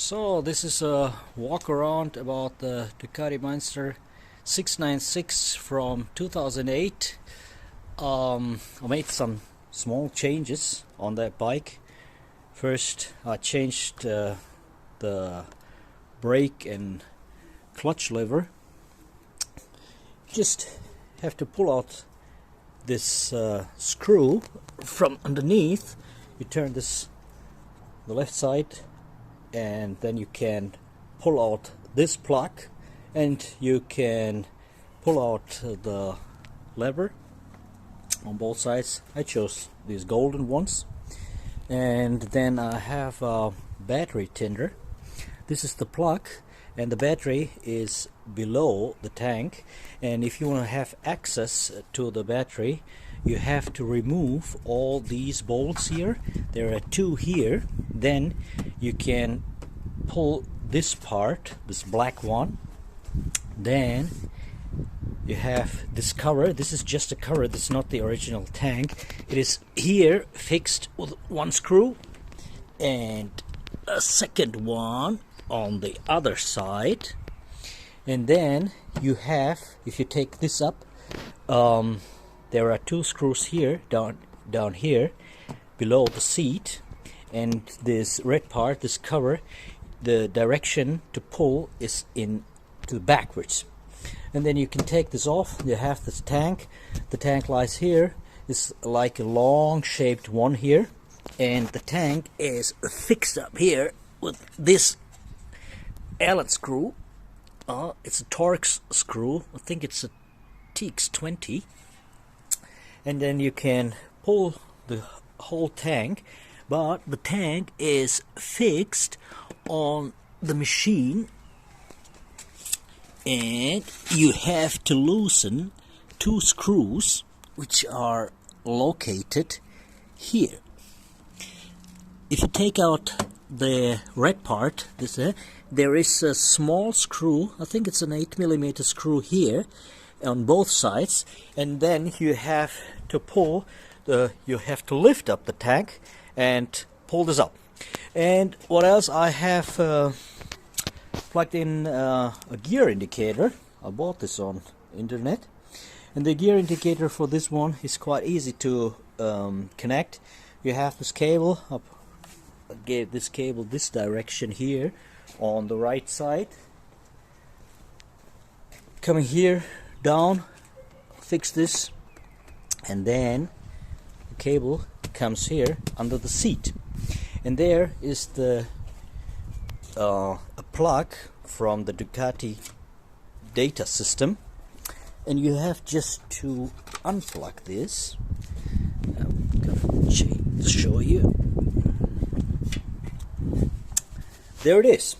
So this is a walk around about the Ducati Monster 696 from 2008. I made some small changes on that bike. First I changed the brake and clutch lever. Just have to pull out this screw from underneath. You turn this the left side, and then you can pull out this plug and you can pull out the lever on both sides. I chose these golden ones, and then I have a battery tender. This is the plug, and the battery is below the tank, and if you want to have access to the battery, you have to remove all these bolts here. There are two here. Then you can pull this part, this black one. Then you have this cover. This is just a cover, this is not the original tank. It is here fixed with one screw and a second one on the other side. And then you have, if you take this up, there are two screws here, down here below the seat, and this red part, this cover, the direction to pull is in to backwards. And then you can take this off. You have this tank. The tank lies here. It's like a long shaped one here, and the tank is fixed up here with this Allen screw. It's a Torx screw. I think it's a TX 20. And then you can pull the whole tank, but the tank is fixed on the machine, and you have to loosen two screws which are located here. If you take out the red part, there is a small screw. I think it's an 8mm screw here on both sides, and then you have to pull you have to lift up the tank and pull this up. And what else? I have plugged in a gear indicator. I bought this on internet, and the gear indicator for this one is quite easy to connect. You have this cable. I gave this cable this direction here on the right side, coming here down, fix this, and then the cable comes here under the seat, and there is the a plug from the Ducati data system, and you have just to unplug this. I'm gonna show you. There it is.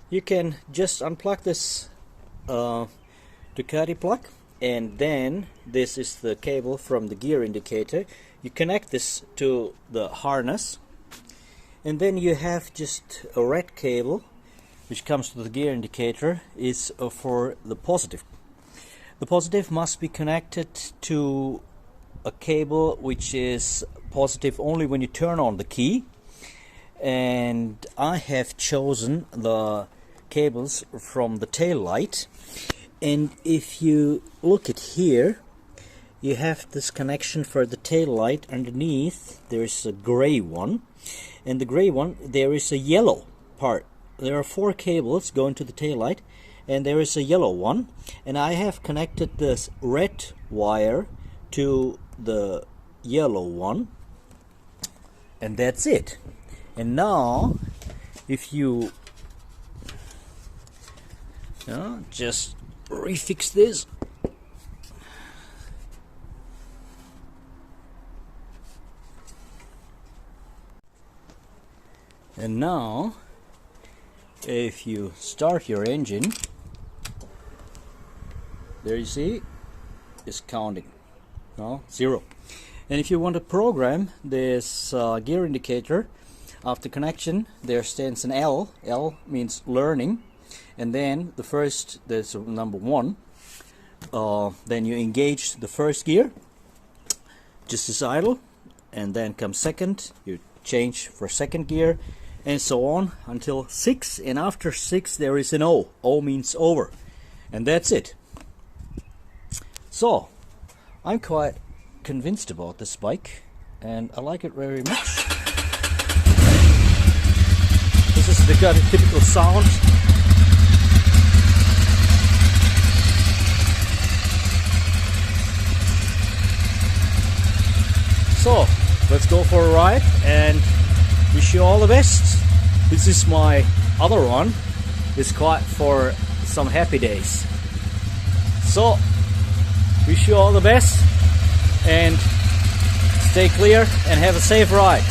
You can just unplug this Ducati plug, and then this is the cable from the gear indicator. You connect this to the harness, and then you have just a red cable which comes to the gear indicator, is for the positive. The positive must be connected to a cable which is positive only when you turn on the key, and I have chosen the cables from the tail light. And if you look at here, you have this connection for the tail light. Underneath there is a gray one, and the gray one, there is a yellow part. There are four cables going to the tail light, and there is a yellow one, and I have connected this red wire to the yellow one, and that's it. And now if you just refix this, and now if you start your engine, there you see it's counting, no, 0. And if you want to program this gear indicator, after connection there stands an L. L means learning, and then the first, there's number 1. Then you engage the first gear, just as idle, and then comes second, you change for second gear, and so on until 6, and after 6 there is an O. O means over, and that's it. So I'm quite convinced about this bike, and I like it very much. This is the Ducati typical sound. So let's go for a ride and wish you all the best. This is my other one. It's quite for some happy days. So wish you all the best and stay clear and have a safe ride.